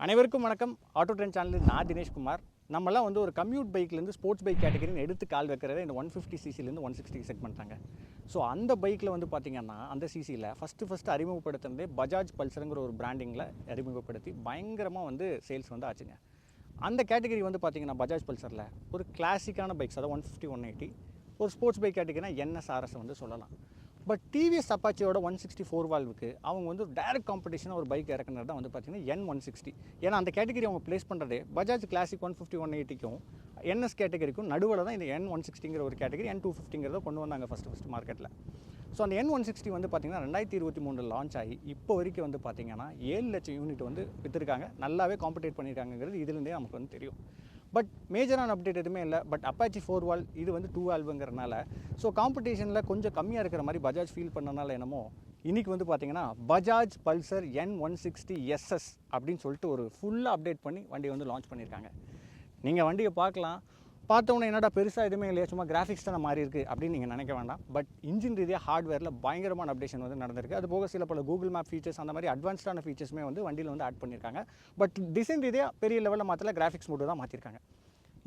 அனைவருக்கும் வணக்கம். Auto trend சேனலில் நான் தினேஷ்குமார். நம்மலாம் வந்து ஒரு கம்யூட் பைக்லேருந்து ஸ்போர்ட்ஸ் பைக் கேட்டகரின்னு எடுத்து கால் வைக்கிறத இந்த 150 சிசிலேருந்து 160 செக்மெண்ட் தாங்க. ஸோ அந்த பைக்கில் வந்து பார்த்திங்கன்னா அந்த சிசியில் ஃபஸ்ட்டு அறிமுகப்படுத்துனதே பஜாஜ் பல்சருங்கிற ஒரு பிராண்டிங்கில் அறிமுகப்படுத்தி பயங்கரமாக வந்து சேல்ஸ் வந்து ஆச்சுங்க. அந்த கேட்டகரி வந்து பார்த்திங்கன்னா பஜாஜ் பல்சரில் ஒரு கிளாசிக்கான பைக்ஸ், அதாவது 150 180, ஒரு ஸ்போர்ட்ஸ் பைக் கேட்டகரினா என்எஸ்ஆர்எஸ் வந்து சொல்லலாம். பட் டிவிஎஸ் அப்பாச்சியோட 164 வால்வுக்கு அவங்க வந்து டைரக்ட் காம்படிஷனாக ஒரு பைக் இறக்குனது தான் வந்து பார்த்திங்கன்னா N160. ஏன்னா அந்த கேட்டகரி அவங்க ப்ளேஸ் பண்ணுறதே பஜாஜ் கிளாசிக் 150 180க்கும் என்எஸ் கேட்டகரிக்கும் நடுவில் தான் இந்த N160ங்கிற ஒரு கேட்டகரி N250ங்கிறத கொண்டு வந்தாங்க ஃபஸ்ட்டு மார்க்கெட்டில். ஸோ அந்த N160 வந்து பார்த்திங்கன்னா 2023 லான்ச் ஆகி இப்போ வரைக்கும் வந்து பார்த்திங்கன்னா 7 லட்சம் யூனிட் வந்து விற்றுருக்காங்க. நல்லாவே காம்படேட் பண்ணியிருக்காங்கிறது இதுலேருந்தே நமக்கு வந்து தெரியும். பட் மேஜரான அப்டேட் எதுவுமே இல்லை. பட் அப்பாச்சி 4 வால், இது வந்து 2 வால்வுங்கிறனால ஸோ காம்படிஷனில் கொஞ்சம் கம்மியாக இருக்கிற மாதிரி பஜாஜ் ஃபீல் பண்ணனால என்னமோ இன்றைக்கி வந்து பார்த்திங்கன்னா பஜாஜ் பல்சர் N160 SS அப்படின்னு சொல்லிட்டு ஒரு ஃபுல்லாக அப்டேட் பண்ணி வண்டியை வந்து லான்ச் பண்ணியிருக்காங்க. நீங்கள் வண்டியை பார்க்கலாம், பார்த்தவொன்னே என்னடா பெருசாக எதுவுமே இல்லையா, சும்மா கிராஃபிக்ஸ் தானே மாறி இருக்குது அப்படின்னு நீங்கள் நினைக்க வேண்டாம். பட் இன்ஜின் ரீதியாக ஹார்ட்வேரில் பயங்கரமான அப்டேஷன் வந்து நடந்திருக்கு. அது போக சில பல கூகுள் மேப் ஃபீச்சர்ஸ், அந்த மாதிரி அட்வான்ஸ்டான ஃபீச்சர்ஸுமே வந்து வண்டியில் வந்து ஆட் பண்ணியிருக்காங்க. பட் டிசைன் ரீதியாக பெரிய லெவலில் மாற்றல, கிராஃபிக்ஸ் மட்டும் தான் மாற்றிருக்காங்க.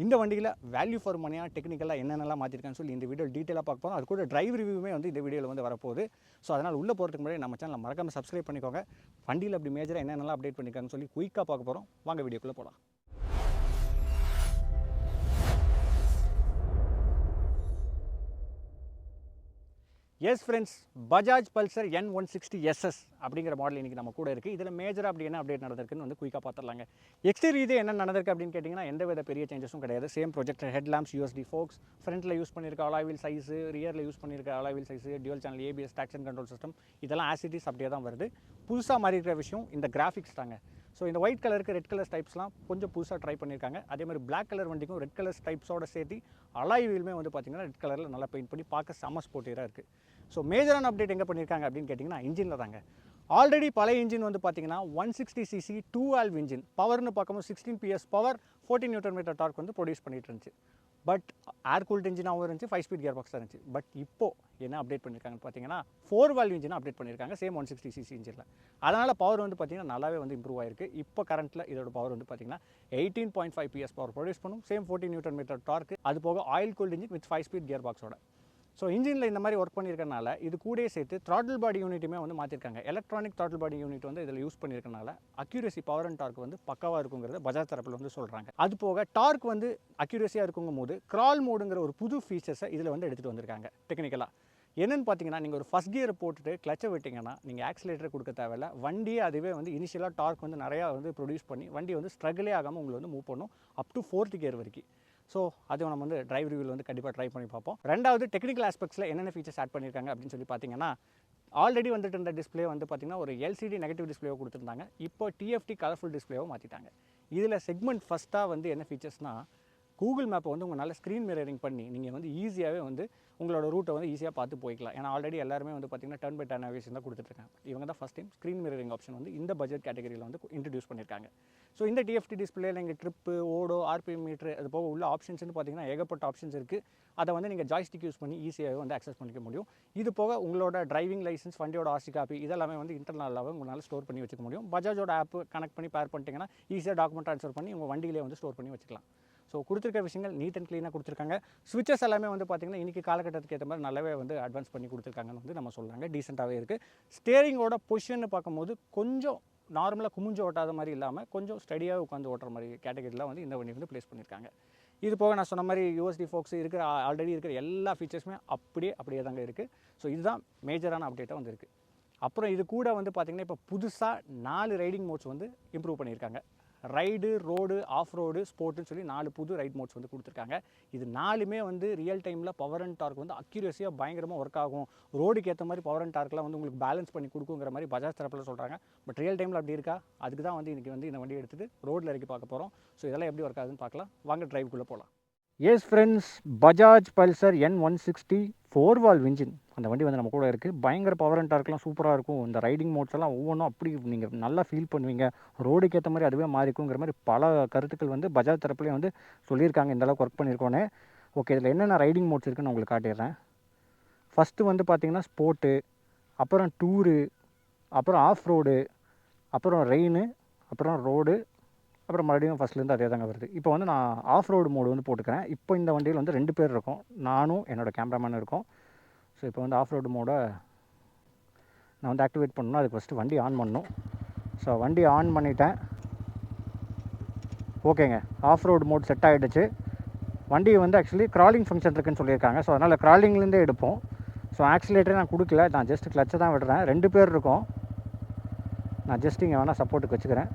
இந்த வண்டியில் வேல்யூ ஃபார் மணியாக டெக்னிக்கலாக என்னென்னலாம் மாற்றிருக்கான்னு சொல்லி இந்த வீடியோ டீட்டெயிலாக பார்க்க போகிறோம். அது கூட டிரைவ் ரிவ்யூமே வந்து இந்த வீடியோவில் வந்து வரப்போகுது. ஸோ அதனால் உள்ளே போகிறதுக்கு முன்னாடி நம்ம சேனலை மறக்காமல் சப்ஸ்கிரைப் பண்ணிக்கோங்க. வண்டியில் அப்படி மேஜராக என்னென்னலாம் அப்டேட் பண்ணியிருக்காங்கன்னு சொல்லி குயிக்காக பார்க்க போகிறோம். வாங்க வீடியோக்குள்ளே போகலாம். S friends, Bajaj Pulsar N160 SS அப்படிங்கிற மாடல் இன்றைக்கி நம்ம கூட இருக்குது. இதில் மேஜராக அப்படி என்ன அப்டேட் நடந்திருக்குன்னு வந்து குயிக்காக பார்த்துடலாங்க. எக்ஸ்டீரியர் இது என்ன நடந்திருக்கு அப்படின்னு கேட்டிங்கன்னா எந்த வித பெரிய சேஞ்சஸும் கிடையாது. Same projector head lamps, USD ஃபோக்ஸ், ஃப்ரண்ட்டில் யூஸ் பண்ணியிருக்க அலாய்வீல் சைஸு, ரியரில் யூஸ் பண்ணியிருக்க alloy wheel size, dual channel ABS, traction control system, இதெல்லாம் ஆசிட்டிஸ் அப்படியே தான் வருது. புதுசாக மாறி இருக்கிற விஷயம் இந்த கிராஃபிக்ஸ் தாங்க. ஸோ இந்த ஒயிட் கலருக்கு ரெட் கலர் ஸ்டைப்ஸ்லாம் கொஞ்சம் புதுசாக ட்ரை பண்ணியிருக்காங்க. அதே மாதிரி பிளாக் கலர் வண்டிக்கும் ரெட் கலர் ஸ்டைப்ஸோடு சேர்த்து அலாய் வீலுமே வந்து பார்த்திங்கன்னா ரெட் கலரில் நல்லா பெயிண்ட் பண்ணி பார்க்க செம்ம ஸ்போர்ட்டிவாக இருக்குது. ஸோ மேஜரான அப்டேட் எங்கே பண்ணியிருக்காங்க அப்படின்னு கேட்டிங்கன்னா இன்ஜினில் தாங்க. ஆல்ரெடி பழைய இன்ஜின் வந்து பார்த்திங்கன்னா 160cc 2 வால்வ் இன்ஜின், பவர்னு பார்க்கும்போது 16 PS பவர், 14 Nm டார்க் வந்து ப்ரொடியூஸ் பண்ணிட்டு இருந்துச்சு. பட் ஏர் கூல்ட் இன்ஜினாகவும் இருந்துச்சு, 5 ஸ்பீட் கியர் பாக்ஸ் தான் இருந்துச்சு. பட் இப்போது என்ன அப்டேட் பண்ணியிருக்காங்கன்னு பார்த்தீங்கன்னா 4 வால்வ் இன்ஜினை அப்டேட் பண்ணியிருக்காங்க சேம் 160cc இன்ஜினில். அதனால் பவர் வந்து பார்த்திங்கன்னா நல்லாவே வந்து இம்ப்ரூவ் ஆயிருக்கு. இப்போ கரண்ட்டில் இதோட பவர் வந்து பார்த்திங்கன்னா 18.5 PS பவர் ப்ரொடியூஸ் பண்ணும். சேம் 14 Nm டார்க், அது போக oil cooled engine with 5 speed gear பாக்ஸோட. ஸோ இன்ஜினில் இந்த மாதிரி ஒர்க் பண்ணியிருக்கனால இது கூடயே சேர்த்து த்ராட்டில் பாடி யூனிட்டுமே வந்து மாற்றிருக்காங்க. எலக்ட்ரானிக் த்ராட்டில் பாடி யூனிட் வந்து இதில் யூஸ் பண்ணியிருக்கனால அக்யூரசி, பவர் அண்ட் டார்க் வந்து பக்காவாக இருக்குங்கிறத பஜாஜ் தரப்பில் வந்து சொல்கிறாங்க. அது போக டார்க் வந்து அக்யூரஸியாக இருக்குங்கும் போது கிரால் மோடுங்கிற ஒரு புது ஃபீச்சர்ஸை இதில் வந்து எடுத்துகிட்டு வந்திருக்காங்க. டெக்னிக்கலாக என்னென்னு பார்த்தீங்கன்னா, நீங்கள் ஒரு ஃபஸ்ட் கியரை போட்டுட்டு கிளச்சை விட்டிங்கன்னா நீங்கள் ஆக்சிலேட்டரை கொடுக்க தேவையில்ல. வண்டியே அதுவே வந்து இனிஷியலாக டார்க் வந்து நிறையா வந்து ப்ரொடியூஸ் பண்ணி வண்டி வந்து ஸ்ட்ரகிளே ஆகாமல் உங்களை வந்து மூவ் பண்ணும் அப் டு 4th கியர் வரைக்கும். ஸோ அது நம்ம வந்து டிரைவ் ரிவ்யூவில் வந்து கண்டிப்பாக ட்ரை பண்ணி பார்ப்போம். ரெண்டாவது டெக்னிக்கல் ஆஸ்பெக்ட்ஸில் என்னென்ன ஃபீச்சர்ஸ் ஆட் பண்ணியிருக்காங்க அப்படின்னு சொல்லி பார்த்தீங்கன்னா, ஆல்ரெடி வந்துட்டு இருந்த டிஸ்பிளே வந்து பார்த்திங்கன்னா ஒரு LCD நெகட்டிவ் டிஸ்பிளேவை கொடுத்துருந்தாங்க. இப்போ TFT கலர்ஃபுல் டிஸ்பிளேவை மாற்றிட்டாங்க. இதில் செக்மெண்ட் ஃபஸ்ட்டாக வந்து என்ன ஃபீச்சர்ஸ்னால், கூகுள் மேப்பை வந்து உங்களால் ஸ்க்ரீன் மிரரிங் பண்ணி நீங்கள் வந்து ஈஸியாகவே வந்து உங்களோட ரூட்டை வந்து ஈஸியாக பார்த்து போய்க்கலாம். ஏன்னா ஆல்ரெடி எல்லாருமே வந்து பார்த்திங்கன்னா டர்ன் பை டர்ன் நேவிகேஷன் தான் கொடுத்துட்ருக்காங்க. இவங்க தான் first time screen mirroring option வந்து இந்த பட்ஜெட் கேட்டகரியில் வந்து இன்ட்ரடியூஸ் பண்ணியிருக்காங்க. ஸோ இந்த TFT டிஸ்பிளேல நீங்கள் ட்ரிப்பு, ஓடோ, RPM மீட்ரு, அது போக உள்ள ஆப்ஷன்ஸ்னு பார்த்திங்கன்னா ஏகப்பட்ட ஆப்ஷன்ஸ் இருக்குது. அதை வந்து நீங்கள் ஜாய்ஸ்டிக் யூஸ் பண்ணி ஈஸியாகவே வந்து அக்சஸ் பண்ணிக்க முடியும். இது போக உங்களோட டிரைவிங் லைசன்ஸ், வண்டியோட RC காப்பி, இதெல்லாமே வந்து இன்டர்னலாகவே உங்களால் ஸ்டோர் பண்ணி வச்சுக்க முடியும். பஜாஜோட ஆப் கனெக்ட் பண்ணி பேர் பண்ணிட்டீங்கன்னா ஈஸியாக டாக்குமெண்ட் ட்ரான்ஸ்ஃபர் பண்ணி உங்கள் வண்டியிலே வந்து ஸ்டோர் பண்ணி வச்சுக்கலாம். ஸோ கொடுத்துருக்க விஷயங்கள் நீட் அண்ட் க்ளீனாக கொடுத்துருக்காங்க. ஸ்விட்சஸ் எல்லாமே வந்து பார்த்திங்கன்னா இன்றைக்கி காலகட்டத்துக்கு ஏற்ற மாதிரி நல்லாவே வந்து அட்வான்ஸ் பண்ணி கொடுத்துருக்காங்கன்னு வந்து நம்ம சொல்கிறாங்க. டீசெண்டாகவே இருக்குது. ஸ்டேரிங்கோட பொசிஷன்னு பார்க்கும்போது கொஞ்சம் நார்மலாக குமிஞ்சு ஓட்டாத மாதிரி இல்லாமல் கொஞ்சம் ஸ்டடியாக உட்காந்து ஓட்டுற மாதிரி கேட்டகரியில் வந்து இந்த வண்டி வந்து ப்ளேஸ் பண்ணியிருக்காங்க. இது போக நான் சொன்ன மாதிரி USD ஃபோக்ஸ் இருக்கிற ஆல்ரெடி இருக்கிற எல்லா ஃபீச்சர்ஸுமே அப்படியே தாங்க இருக்குது. ஸோ இதுதான் மேஜரான அப்டேட்டாக வந்து இருக்குது. அப்புறம் இது கூட வந்து பார்த்திங்கன்னா இப்போ புதுசாக 4 ரைடிங் மோட்ஸ் வந்து இம்ப்ரூவ் பண்ணியிருக்காங்க. ரைடு, ரோடு, ஆஃப் ரோடு, ஸ்போர்ட்டுன்னு சொல்லி 4 புது ரைட் மோட்ஸ் வந்து கொடுத்துருக்காங்க. இது 4மே வந்து ரியல் டைமில் பவர் அண்ட் டார்க் வந்து அக்யூரஸியாக பயங்கரமாக ஒர்க் ஆகும். ரோடுக்கு ஏற்ற மாதிரி பவர் அண்ட் டார்க்லாம் வந்து உங்களுக்கு பேலன்ஸ் பண்ணி கொடுக்குங்கிற மாதிரி பஜாஜ் தரப்பில் சொல்கிறாங்க. பட் ரியல் டைமில் அப்படி இருக்கா? அதுக்கு தான் வந்து இன்றைக்கி வந்து இந்த வண்டி எடுத்துகிட்டு ரோட்டில் இறக்கி பார்க்க போகிறோம். ஸோ இதெல்லாம் எப்படி ஒர்க் ஆகுதுன்னு பார்க்கலாம். வாங்க டிரைவுக்குள்ளே போகலாம். S friends, Bajaj Pulsar N160 4 valve engine அந்த வண்டி வந்து நம்ம கூட இருக்குது. பயங்கர பவர் அண்ட் டார்க்லாம் சூப்பராக இருக்கும். இந்த ரைடிங் மோட்ஸ் எல்லாம் ஒவ்வொன்றும் அப்படி நீங்கள் நல்லா ஃபீல் பண்ணுவீங்க. ரோடுக்கு ஏற்ற மாதிரி அதுவே மாறிக்குங்கிற மாதிரி பல கருத்துக்கள் வந்து பஜாஜ் தரப்புலேயே வந்து சொல்லியிருக்காங்க. இந்தளவுக்கு ஒர்க் பண்ணியிருக்கோன்னே. ஓகே, இதில் என்னென்ன ரைடிங் மோட்ஸ் இருக்குன்னு உங்களுக்கு காட்டிடுறேன். ஃபஸ்ட்டு வந்து பார்த்திங்கன்னா ஸ்போர்ட்டு, அப்புறம் டூரு, அப்புறம் ஆஃப் ரோடு, அப்புறம் ரெயினு, அப்புறம் ரோடு, அப்புறம் மறுபடியும் ஃபஸ்ட்லேருந்து அதே தாங்க வருது. இப்போ வந்து நான் ஆஃப் ரோடு மோடு வந்து போட்டுக்கிறேன். இப்போ இந்த வண்டியில் வந்து 2 பேர் இருக்கோம், நானும் என்னோடய கேமராமேன் இருக்கோம். ஸோ இப்போ வந்து ஆஃப் ரோடு மோடை நான் வந்து ஆக்டிவேட் பண்ணணும். அதுக்கு ஃபஸ்ட்டு வண்டி ஆன் பண்ணணும். ஸோ வண்டி ஆன் பண்ணிட்டேன். ஓகேங்க, ஆஃப் ரோடு மோட் செட் ஆகிடுச்சு. வண்டி வந்து ஆக்சுவலி க்ராலிங் ஃபங்க்ஷன் இருக்குதுன்னு சொல்லியிருக்காங்க. ஸோ அதனால் க்ராலிங்லேருந்தே எடுப்போம். ஸோ ஆக்சிலேட்டரே நான் கொடுக்கல, நான் ஜஸ்ட் கிளச்சை தான் விடுறேன். 2 பேர் இருக்கோம். நான் ஜஸ்ட் இங்கே வேணால் சப்போர்ட்டுக்கு வச்சுக்கிறேன்.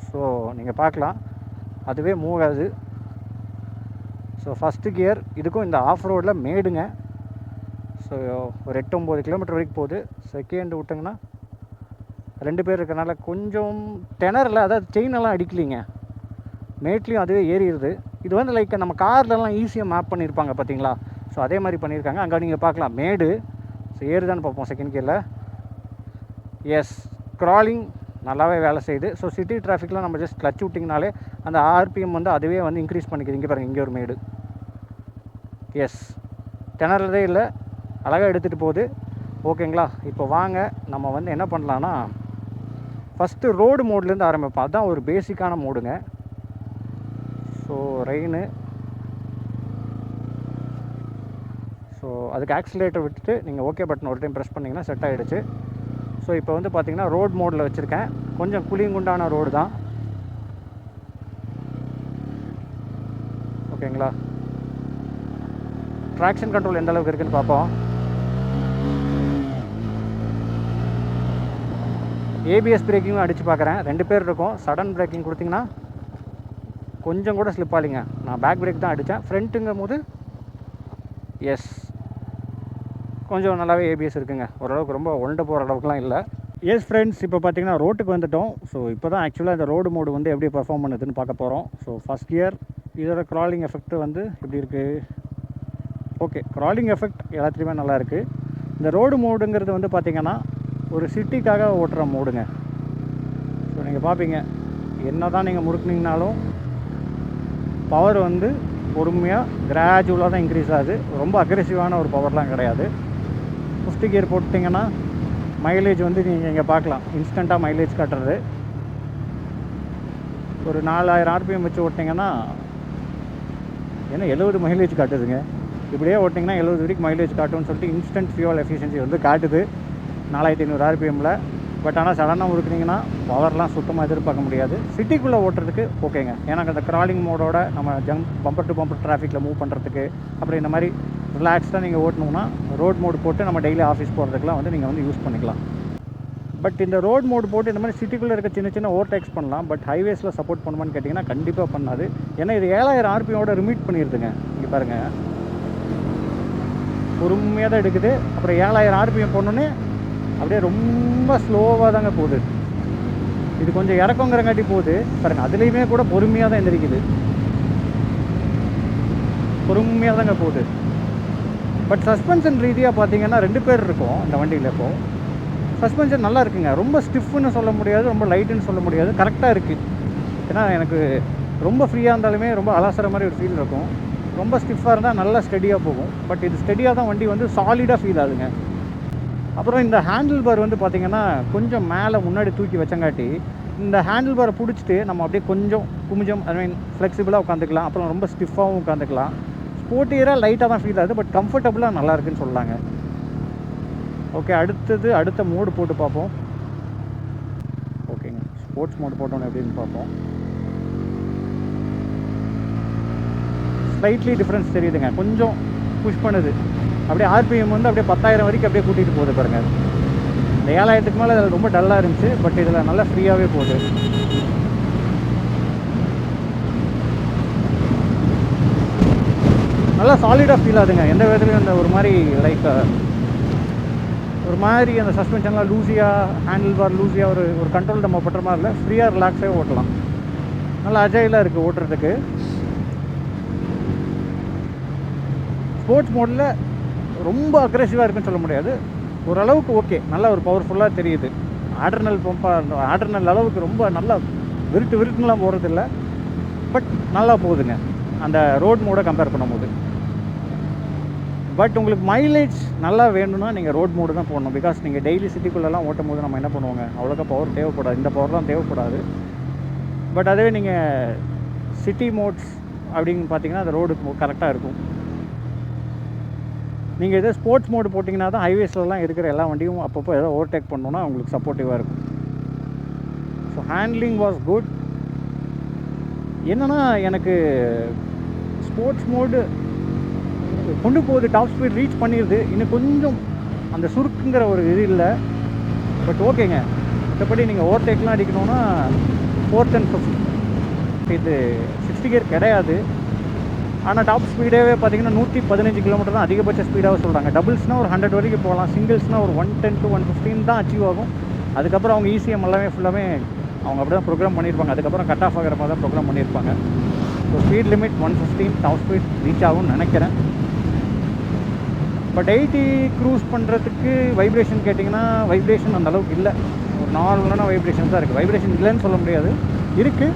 ஸோ நீங்கள் பார்க்கலாம், அதுவே மூவ் ஆகுது. ஸோ ஃபஸ்ட்டு கியர் இதுக்கும் இந்த ஆஃப் ரோடில் மேடுங்க. ஸோ ஒரு 8-9 கிலோமீட்டர் வரைக்கும் போகுது. செகண்ட் விட்டுங்கன்னா 2 பேர் இருக்கிறனால கொஞ்சம் திணறல, அதாவது செயினெல்லாம் அடிக்கலிங்க, மேட்லேயும் அதுவே ஏறிடுது. இது வந்து லைக் நம்ம கார்லலாம் ஈஸியாக மேப் பண்ணியிருப்பாங்க பார்த்தீங்களா, ஸோ அதே மாதிரி பண்ணியிருக்காங்க. அங்கே நீங்கள் பார்க்கலாம் மேடு. ஸோ ஏறுதான்னு பார்ப்போம் செகண்ட் கியரில். எஸ், க்ராலிங் நல்லாவே வேலை செய்யுது. ஸோ சிட்டி டிராஃபிக்கில் நம்ம ஜஸ்ட் கிளச் விட்டிங்கனாலே அந்த ஆர்பிஎம் வந்து அதுவே வந்து இன்க்ரீஸ் பண்ணிக்குது. இங்கே பாருங்கள், இங்கே ஒரு மேடு. எஸ், திணறதே இல்லை, அழகாக எடுத்துகிட்டு போகுது. ஓகேங்களா, இப்போ வாங்க நம்ம வந்து என்ன பண்ணலான்னா ஃபஸ்ட்டு ரோடு மோட்லேருந்து ஆரம்பிப்போம். அதுதான் ஒரு பேசிக்கான மோடுங்க. ஸோ ரெயின், ஸோ அதுக்கு ஆக்சிலேட்டர் விட்டுட்டு நீங்கள் ஓகே பட்டன் ஒரு டைம் ப்ரெஸ் பண்ணிங்கன்னா செட் ஆகிடுச்சு. ஸோ இப்போ வந்து பார்த்திங்கன்னா ரோட் மோடில் வச்சுருக்கேன். கொஞ்சம் குழிங்குண்டான ரோடு தான். ஓகேங்களா, ட்ராக்ஷன் கண்ட்ரோல் எந்த அளவுக்கு இருக்குதுன்னு பார்ப்போம். ஏபிஎஸ் பிரேக்கிங்கும் அடித்து பார்க்குறேன். 2 பேர் இருக்கும். சடன் பிரேக்கிங் கொடுத்திங்கன்னா கொஞ்சம் கூட ஸ்லிப் ஆகலிங்க. நான் பேக் பிரேக் தான் அடித்தேன். ஃப்ரண்ட்டுங்கும் போது எஸ், கொஞ்சம் நல்லாவே ஏபிஎஸ் இருக்குங்க. ஓரளவுக்கு ரொம்ப ஒல்டு போகிற அளவுக்குலாம் இல்லை. எஸ் ஃப்ரெண்ட்ஸ், இப்போ பார்த்தீங்கன்னா ரோட்டுக்கு வந்துவிட்டோம். ஸோ இப்போ தான் ஆக்சுவலாக இந்த ரோடு மோடு வந்து எப்படி பர்ஃபார்ம் பண்ணுதுன்னு பார்க்க போகிறோம். ஸோ ஃபஸ்ட் கியர், இதோட க்ராலிங் எஃபெக்ட் வந்து எப்படி இருக்குது. ஓகே, க்ராலிங் எஃபெக்ட் எல்லாத்துலேயுமே நல்லாயிருக்கு. இந்த ரோடு மோடுங்கிறது வந்து பார்த்திங்கன்னா ஒரு சிட்டிக்காக ஓட்டுற மோடுங்க. ஸோ நீங்கள் பார்ப்பீங்க, என்ன தான் நீங்கள் முறுக்குனீங்கனாலும் பவர் வந்து பொறுமையாக கிராஜுவலாக தான் இன்க்ரீஸ் ஆகுது. ரொம்ப அக்ரெசிவான ஒரு பவர்லாம் கிடையாது. ஃபஸ்ட்டு கியர் போட்டிங்கன்னா மைலேஜ் வந்து நீங்கள் இங்கே பார்க்கலாம், இன்ஸ்டண்ட்டாக மைலேஜ் காட்டுறது. ஒரு 4000 ஆர்பிஎம் வச்சு ஓட்டிங்கன்னா ஏன்னா 70 மைலேஜ் காட்டுதுங்க. இப்படியே ஓட்டிங்கன்னா 70 வரைக்கும் மைலேஜ் காட்டும்னு சொல்லிட்டு இன்ஸ்டன்ட் ஃபியூவல் எஃபிஷியன்சி வந்து காட்டுது 4500 ஆர்பிஎம்மில். பட் ஆனால் சடனாக முறுக்குனிங்கன்னா பவர்லாம் சுத்தமாக எதிர்பார்க்க முடியாது. சிட்டிக்குள்ளே ஓட்டுறதுக்கு ஓகேங்க, ஏன்னா அந்த க்ராலிங் மோடோட நம்ம பம்பர் டு பம்பர் டிராஃபிக்கில் மூவ் பண்ணுறதுக்கு, அப்புறம் இந்த மாதிரி ரிலாக்ஸ்டாக நீங்கள் ஓட்டணுன்னா ரோட் மோடு போட்டு நம்ம டெய்லி ஆஃபீஸ் போகிறதுக்குலாம் வந்து நீங்கள் வந்து யூஸ் பண்ணிக்கலாம். பட் இந்த ரோட் மோடு போட்டு இந்த மாதிரி சிட்டிக்குள்ளே இருக்க சின்ன சின்ன ஓவர்டேக்ஸ் பண்ணலாம். பட் ஹைவேஸில் சப்போர்ட் பண்ணுமான்னு கேட்டிங்கன்னா கண்டிப்பாக பண்ணாது. ஏன்னா இது 7000 ஆர்பிஎம்மோட ரிமீட் பண்ணிடுதுங்க. இங்கே பாருங்கள், பொறுமையாக தான் எடுக்குது. அப்புறம் 7000 ஆர்பிஎம் போனோன்னே அப்படியே ரொம்ப ஸ்லோவாக தாங்க போகுது. இது கொஞ்சம் இறக்கங்கிறங்காட்டி போகுது பாருங்கள். அதுலேயுமே கூட பொறுமையாக தான் எந்திரிக்குது, பொறுமையாக தாங்க போகுது. பட் சஸ்பென்ஷன் ரீதியாக பார்த்தீங்கன்னா 2 பேர் இருக்கும் இந்த வண்டியில். இப்போது சஸ்பென்ஷன் நல்லா இருக்குங்க. ரொம்ப ஸ்டிஃப்னு சொல்ல முடியாது, ரொம்ப லைட்டுன்னு சொல்ல முடியாது, கரெக்டாக இருக்குது. ஏன்னா எனக்கு ரொம்ப ஃப்ரீயாக இருந்தாலுமே ரொம்ப அலசுற மாதிரி ஒரு ஃபீல் இருக்கும். ரொம்ப ஸ்டிஃபாக இருந்தால் நல்லா ஸ்டெடியாக போகும். பட் இது ஸ்டெடியாக தான் வண்டி வந்து சாலிடாக ஃபீல் ஆகுதுங்க. அப்புறம் இந்த ஹேண்டில் பார் வந்து பார்த்திங்கன்னா கொஞ்சம் மேலே முன்னாடி தூக்கி வச்சங்காட்டி இந்த ஹேண்டில் பாரை பிடிச்சிட்டு நம்ம அப்படியே கொஞ்சம் ஐ மீன் ஃப்ளெக்சிபிளாக உட்காந்துக்கலாம். அப்புறம் ரொம்ப ஸ்டிஃபாகவும் உட்காந்துக்கலாம். ஸ்போர்ட்டியராக லைட்டாக தான் ஃபீல் ஆகுது, பட் கம்ஃபர்டபுளாக நல்லா இருக்குன்னு சொல்லலாங்க. ஓகே, அடுத்த மோடு போட்டு பார்ப்போம். ஓகேங்க, ஸ்போர்ட்ஸ் மோடு போட்டோன்னு எப்படின்னு பார்ப்போம். ஸ்லைட்லி டிஃப்ரென்ஸ் தெரியுதுங்க, கொஞ்சம் புஷ் பண்ணுது. அப்படியே ஆர்பிஎம் வந்து அப்படியே 10,000 வரைக்கும் அப்படியே கூட்டிகிட்டு போகுது பாருங்கள். இந்த 7000க்கு மேலே இதில் ரொம்ப டல்லாக இருந்துச்சு, பட் இதில் நல்லா ஃப்ரீயாகவே போகுது. நல்லா சாலிடாக ஃபீல் ஆகுதுங்க. எந்த விதத்துலையும் அந்த ஒரு மாதிரி லைக் ஒரு மாதிரி அந்த சஸ்பென்ஷன்லாம் லூஸியாக, ஹேண்டில் பார் லூஸியாக ஒரு கண்ட்ரோல் நம்ம பண்ணுற மாதிரி இல்லை, ஃப்ரீயாக ரிலாக்ஸாக ஓட்டலாம். நல்லா அஜைலாக இருக்குது ஓட்டுறதுக்கு. ஸ்போர்ட்ஸ் மோடில் ரொம்ப அக்ரெசிவாக இருக்குன்னு சொல்ல முடியாது, ஓரளவுக்கு ஓகே, நல்லா ஒரு பவர்ஃபுல்லாக தெரியுது. ஆட்ரனல் அளவுக்கு ரொம்ப நல்லா விருட்டுலாம் போகிறதில்ல, பட் நல்லா போகுதுங்க அந்த ரோட் மோடை கம்பேர் பண்ணும்போது. பட் உங்களுக்கு மைலேஜ் நல்லா வேணும்னா நீங்கள் ரோட் மோடு தான் போடணும். பிகாஸ் நீங்கள் டெய்லி சிட்டிக்குள்ளெல்லாம் ஓட்டும் போது நம்ம என்ன பண்ணுவோங்க, அவ்வளோக்கா பவர் தேவைப்படாது, இந்த பவர்லாம் தேவைப்படாது. பட் அதுவே நீங்கள் சிட்டி மோட்ஸ் அப்படின்னு பார்த்தீங்கன்னா அந்த ரோடு கரெக்டாக இருக்கும். நீங்கள் எதோ ஸ்போர்ட்ஸ் மோடு போட்டிங்கன்னா தான் ஹைவேஸ்லலாம் இருக்கிற எல்லா வண்டியும் அப்பப்போ ஏதோ ஓவர்டேக் பண்ணோன்னா உங்களுக்கு சப்போர்ட்டிவாக இருக்கும். So handling was good. என்னென்னா எனக்கு ஸ்போர்ட்ஸ் மோடு கொண்டு போகுது, டாப் ஸ்பீட் ரீச் பண்ணிடுது, இன்னும் கொஞ்சம் அந்த சுருக்குங்கிற ஒரு இது இல்லை. பட் ஓகேங்க, மற்றபடி நீங்கள் ஓவர்டேக்லாம் அடிக்கணுன்னா 4th and 5th இது 60 கியர் கிடையாது. ஆனால் டாப் ஸ்பீடே பார்த்தீங்கன்னா 115 கிலோமீட்டர் தான் அதிகபட்ச ஸ்பீடாக சொல்கிறாங்க. டபுள்ஸ்னால் ஒரு 100 வரைக்கும் போகலாம், சிங்கிள்ஸ்னால் ஒரு 110 to 115 தான் அச்சீவ் ஆகும். அதுக்கப்புறம் அவங்க ECM எல்லாமே ஃபுல்லாமே அவங்க அப்படி தான் ப்ரோக்ராம் பண்ணியிருப்பாங்க. அதுக்கப்புறம் கட் ஆஃப் ஆகிற மாதிரி தான் ப்ரோக்ராம் பண்ணியிருப்பாங்க. So speed limit 115 top speed reach ஆகும்னு நினைக்கிறேன். பட் 80 க்ரூஸ் பண்ணுறதுக்கு வைப்ரேஷன் கேட்டிங்கன்னா வைப்ரேஷன் அந்தளவுக்கு இல்லை, ஒரு நார்மலான வைப்ரேஷன் தான் இருக்குது. வைப்ரேஷன் இல்லைன்னு சொல்ல முடியாது, இருக்குது.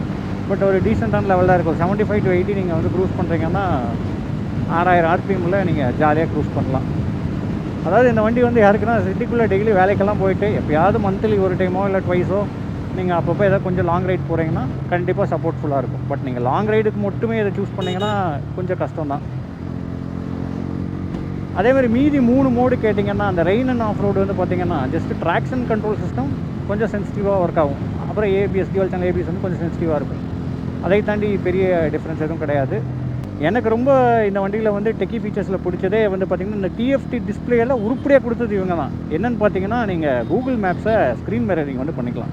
பட் ஒரு டீசெண்டான லெவலில் இருக்கும். 75 to 80 நீங்கள் வந்து க்ரூஸ் பண்ணுறீங்கன்னா 6000 RPMல நீங்கள் ஜாலியாக க்ரூஸ் பண்ணலாம். அதாவது இந்த வண்டி வந்து யாருக்குன்னா சிட்டிக்குள்ளே டெய்லி வேலைக்கெல்லாம் போயிட்டு எப்போயாவது மந்த்லி ஒரு டைமோ இல்லை ட்வைஸோ நீங்கள் அப்பப்போ ஏதாவது கொஞ்சம் லாங் ரைட் போகிறீங்கன்னா கண்டிப்பாக சப்போர்ட்ஃபுல்லாக இருக்கும். பட் நீங்கள் லாங் ரைடுக்கு மட்டுமே இதை சூஸ் பண்ணிங்கன்னா கொஞ்சம் கஷ்டம் தான். அதேமாதிரி மீதி 3 மோடு கேட்டிங்கன்னா அந்த ரெயின் அண்ட் ஆஃப் ரோடு வந்து பார்த்திங்கன்னா ஜஸ்ட் ட்ராக்ஷன் கண்ட்ரோல் சிஸ்டம் கொஞ்சம் சென்சிட்டிவாக ஒர்க் ஆகும். அப்புறம் ஏபிஎஸ் டியூவல் சேனல் ஏபிஎஸ் வந்து கொஞ்சம் சென்சிட்டிவாக இருக்கும். அதை தாண்டி பெரிய டிஃப்ரென்ஸ் எதுவும் கிடையாது. எனக்கு ரொம்ப இந்த வண்டியில் வந்து டெக்கி ஃபீச்சர்ஸில் பிடிச்சதே வந்து பார்த்திங்கன்னா இந்த டிஎஃப்டி டிஸ்பிளேயில் உருப்படியாக கொடுத்தது இவங்க தான். என்னென்னு பார்த்தீங்கன்னா நீங்கள் கூகுள் மேப்ஸை ஸ்க்ரீன் மிரரிங் வந்து பண்ணிக்கலாம்.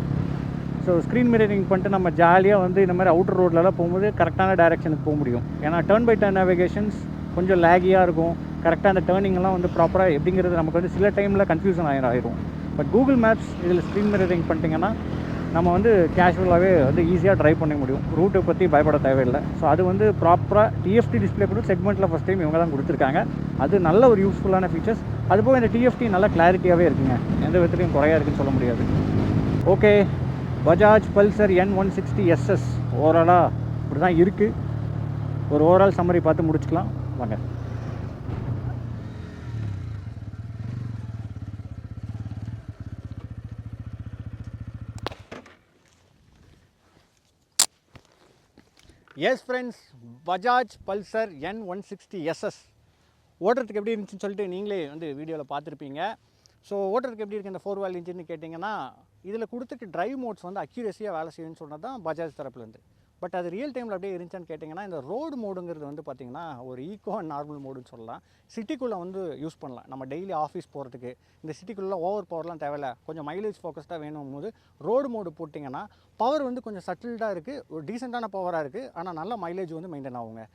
ஸோ ஸ்க்ரீன் மிரரிங் பண்ணிட்டு நம்ம ஜாலியாக வந்து இந்த மாதிரி அவுட்டர் ரோட்லலாம் போகும்போது கரெக்டான டைரெக்ஷனுக்கு போக முடியும். ஏன்னா டர்ன் பை டர்ன் நேவிகேஷன்ஸ் கொஞ்சம் லேகியாக இருக்கும். கரெக்டாக அந்த டேர்னிங்லாம் வந்து ப்ராப்பராக எப்படிங்கிறது நமக்கு வந்து சில டைமில் கன்ஃபியூஷன் ஆயிரும். பட் கூகுள் மேப்ஸ் இதில் ஸ்க்ரீன் மிரரிங் பண்ணிட்டீங்கன்னா நம்ம வந்து கேஷுவலாகவே வந்து ஈஸியாக ட்ரைவ் பண்ண முடியும். ரூட்டை பற்றி பயப்பட தேவையில்லை. ஸோ அது வந்து ப்ராப்பராக டிஎஃப்டி டிஸ்பிளே கூட செக்மெண்ட்டில் ஃபஸ்ட் டைம் இவங்க தான் கொடுத்துருக்காங்க. அது நல்ல ஒரு யூஸ்ஃபுல்லான ஃபீச்சர்ஸ். அதுபோக இந்த டிஎஃப்டி நல்ல கிளாரிட்டியாகவே இருக்குங்க, எந்த விதத்துலையும் குறையாக இருக்குன்னு சொல்ல முடியாது. Okay, Bajaj Pulsar N160 SS ஓவராலாக இப்படி தான் இருக்குது. ஒரு ஓவரால் சம்மரி பார்த்து முடிச்சுக்கலாம் வாங்க. S friends, Bajaj Pulsar N160 SS ஓட்டுறதுக்கு எப்படி இருந்துச்சுன்னு சொல்லிட்டு நீங்களே வந்து வீடியோவில் பார்த்துருப்பீங்க. ஸோ ஓட்டுறதுக்கு எப்படி இருக்குது இந்த 4 வால் இன்ஜின்னு கேட்டிங்கன்னா, இதில் கொடுத்துட்டு ட்ரைவ் மோட்ஸ் வந்து அக்யூரேசியாக வேலை செய்யுன்னு சொன்னது தான் பஜாஜ் தரப்புலேருந்து. பட் அது ரியல் டைமில் அப்படியே இருந்துச்சான்னு கேட்டிங்கன்னா, இந்த ரோடு மோடுங்கிறது வந்து பார்த்திங்கன்னா ஒரு ஈக்கோ அண்ட் நார்மல் மோடுன்னு சொல்லலாம். சிட்டிக்குள்ளே வந்து யூஸ் பண்ணலாம். நம்ம டெய்லி ஆஃபீஸ் போகிறதுக்கு இந்த சிட்டிக்குள்ளே ஓவர் பவர்லாம் தேவையில்ல, கொஞ்சம் மைலேஜ் ஃபோக்கஸ்டாக வேணும் போது ரோடு மோடு போட்டிங்கன்னா பவர் வந்து கொஞ்சம் சட்டில்டாக இருக்குது, ஒரு டீசெண்டான பவராக இருக்குது. ஆனால் நல்ல மைலேஜ் வந்து மெயின்டைன் ஆகுங்க.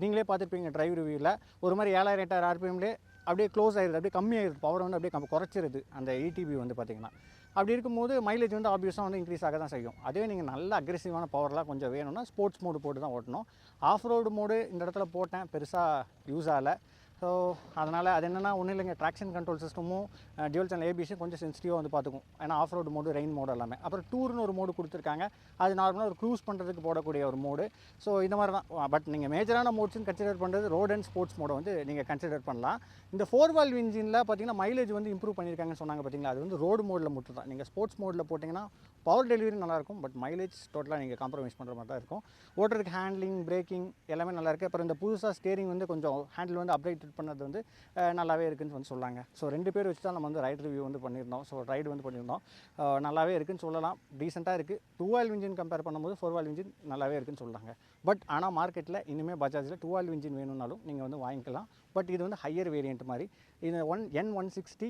நீங்களே பார்த்துருப்பீங்க டிரைவ் ரிவ்யூவில் ஒரு மாதிரி 7000 8000 RPMலே அப்படியே க்ளோஸ் ஆகிடுது, அப்படியே கம்மியாகிடுது, பவர் வந்து அப்படியே குறைச்சிருது அந்த ETB வந்து பார்த்திங்கன்னா. அப்படி இருக்கும்போது மைலேஜ் வந்து ஆப்வியஸாக வந்து இன்க்ரீஸ் ஆக தான் செய்யும். அதே நீங்கள் நல்ல அக்ரெசிவான பவர்லாம் கொஞ்சம் வேணும்னா ஸ்போர்ட்ஸ் மோடு போட்டு தான் ஓட்டணும். ஆஃப் ரோடு மோடு இந்த இடத்துல போட்டேன், பெருசாக யூஸ் ஆகலை. ஸோ அதனால் அது என்னென்னா ஒன்றும் இல்லைங்க, ட்ராக்ஷன் கண்ட்ரோல் சிஸ்டமும் டியூவல் சேனல் ஏபிஎஸும் கொஞ்சம் சென்சிட்டிவாக வந்து பார்த்துக்கும். ஏன்னா off road mode, rain mode எல்லாமே. அப்புறம் டூர்னு ஒரு மோடு கொடுத்துருக்காங்க, அது நார்மலாக ஒரு க்ரூஸ் பண்ணுறதுக்கு போடக்கூடிய ஒரு மோடு. ஸோ இந்த மாதிரி தான். பட் நீங்கள் மேஜரான மோட்ஸ்ன்னு கன்சிடர் பண்ணுறது ரோட் அண்ட் ஸ்போர்ட்ஸ் மோடை வந்து நீங்கள் கன்சிடர் பண்ணலாம். இந்த 4 வால்வ் இன்ஜினில் பார்த்தீங்கன்னா மைலேஜ் வந்து இம்ப்ரூவ் பண்ணியிருக்காங்கன்னு சொன்னாங்க பார்த்தீங்களா, அது வந்து ரோடு மோடில் மட்டும் தான். நீங்கள் ஸ்போர்ட்ஸ் மோடில் போட்டிங்கன்னா பவர் டெலிவரி நல்லாயிருக்கும், பட் மைலேஜ் டோட்டலாக நீங்கள் காம்ப்ரமைஸ் பண்ணுற மாதிரி தான் இருக்கும். ஓட்டுறதுக்கு ஹேண்ட்லிங், பிரேக்கிங் எல்லாமே நல்லாயிருக்கு. அப்புறம் இந்த புதுசாக ஸ்டேரிங் வந்து கொஞ்சம் ஹேண்டில் வந்து அப்டேட் பண்ணது வந்து நல்லாவே இருக்குதுன்னு வந்து சொன்னாங்க. ஸோ 2 பேர் வச்சு தான் நம்ம வந்து ரைட் ரிவ்யூ வந்து பண்ணியிருந்தோம். ஸோ ரைடு வந்து பண்ணியிருந்தோம், நல்லாவே இருக்குதுன்னு சொல்லலாம். டீசெண்டாக இருக்குது. 2 வால்வ் இன்ஜின் கம்பேர் பண்ணும்போது 4 வால்வ் இன்ஜின் நல்லாவே இருக்குதுன்னு சொல்கிறாங்க. பட் ஆனால் மார்க்கெட்டில் இனிமேல் பஜாஜில் 2 வால்வ் இன்ஜின் வேணும்னாலும் நீங்கள் வந்து வாங்கிக்கலாம். பட் இது வந்து ஹையர் வேரியண்ட் மாதிரி. இது N160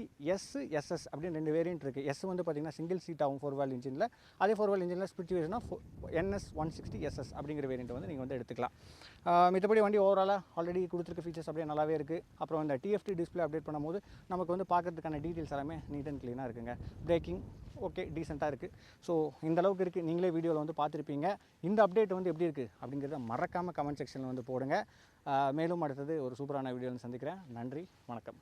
SS அப்படின்னு 2 வேரியண்ட் இருக்குது. எஸ் வந்து பார்த்திங்கன்னா சிங்கிள் சீட் ஆகும் 4 வால்வ் இன்ஜினில். அதே 4 வால்வ் இன்ஜினில் ஸ்பிளிட் வேரியண்ட்னா NS160 SS அப்படிங்கிற வேரியண்ட் வந்து நீங்கள் வந்து எடுத்துக்கலாம். மற்றபடி வண்டி ஓவராலாக ஆல்ரெடி கொடுத்துருக்க ஃபீச்சர்ஸ் அப்படியே நல்லாவே இருக்குது. அப்புறம் இந்த TFT டிஸ்பிளே அப்டேட் பண்ணும்போது நமக்கு வந்து பார்க்கறதுக்கான டீட்டெயில்ஸ் எல்லாமே நீட் அண்ட் க்ளீனாக இருக்குங்க. பிரேக்கிங் ஓகே, டீசெண்டாக இருக்குது. ஸோ இந்த அளவுக்கு இருக்குது. நீங்களே வீடியோவில் வந்து பார்த்துருப்பீங்க. இந்த அப்டேட் வந்து எப்படி இருக்குது அப்படிங்கிறத மறக்காமல் கமெண்ட் செக்ஷனில் வந்து போடுங்க. மேலும் அடுத்தது ஒரு சூப்பரான வீடியோவில் சந்திக்கிறேன். நன்றி, வணக்கம்.